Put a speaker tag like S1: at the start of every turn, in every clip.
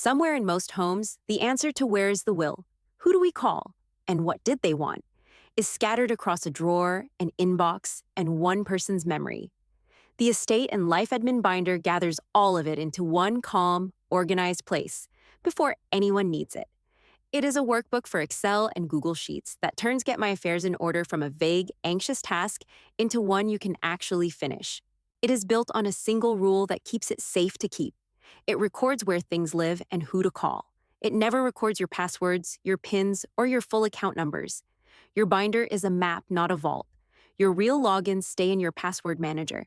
S1: Somewhere in most homes, the answer to where is the will, who do we call, and what did they want, is scattered across a drawer, an inbox, and one person's memory. The estate and life admin binder gathers all of it into one calm, organized place before anyone needs it. It is a workbook for Excel and Google Sheets that turns Get My Affairs in Order from a vague, anxious task into one you can actually finish. It is built on a single rule that keeps it safe to keep. It records where things live and who to call. It never records your passwords, your PINs, or your full account numbers. Your binder is a map, not a vault. Your real logins stay in your password manager.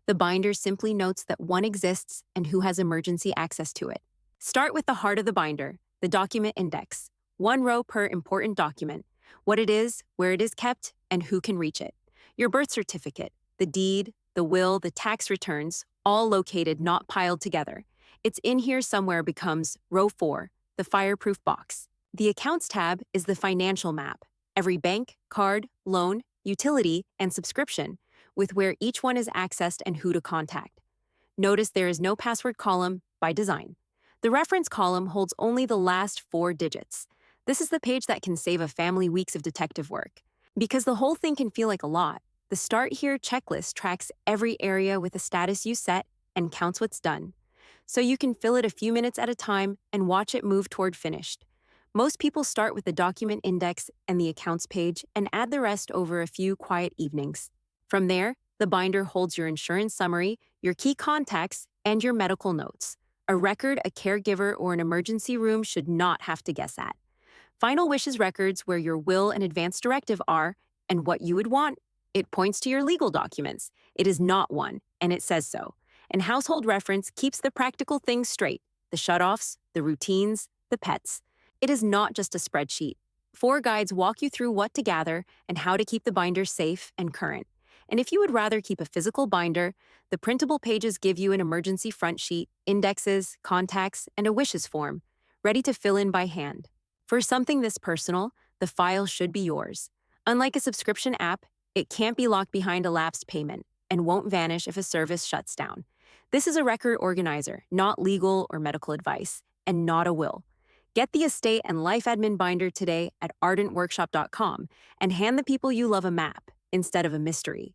S1: The binder simply notes that one exists and who has emergency access to it. Start with the heart of the binder, the document index. One row per important document, what it is, where it is kept, and who can reach it. Your birth certificate, the deed, the will, the tax returns, all located, not piled together. It's in here somewhere becomes row 4, the fireproof box. The accounts tab is the financial map. Every bank, card, loan, utility, and subscription, with where each one is accessed and who to contact. Notice there is no password column by design. The reference column holds only the last 4 digits. This is the page that can save a family weeks of detective work. Because the whole thing can feel like a lot, the Start Here checklist tracks every area with a status you set and counts what's done. So you can fill it a few minutes at a time and watch it move toward finished. Most people start with the document index and the accounts page and add the rest over a few quiet evenings. From there, the binder holds your insurance summary, your key contacts, and your medical notes. A record a caregiver or an emergency room should not have to guess at. Final wishes records where your will and advance directive are and what you would want. It points to your legal documents. It is not one, and it says so. And household reference keeps the practical things straight, the shutoffs, the routines, the pets. It is not just a spreadsheet. 4 guides walk you through what to gather and how to keep the binder safe and current. And if you would rather keep a physical binder, the printable pages give you an emergency front sheet, indexes, contacts, and a wishes form, ready to fill in by hand. For something this personal, the file should be yours. Unlike a subscription app, it can't be locked behind a lapsed payment and won't vanish if a service shuts down. This is a record organizer, not legal or medical advice, and not a will. Get the estate and life admin binder today at ardentworkshop.com and hand the people you love a map instead of a mystery.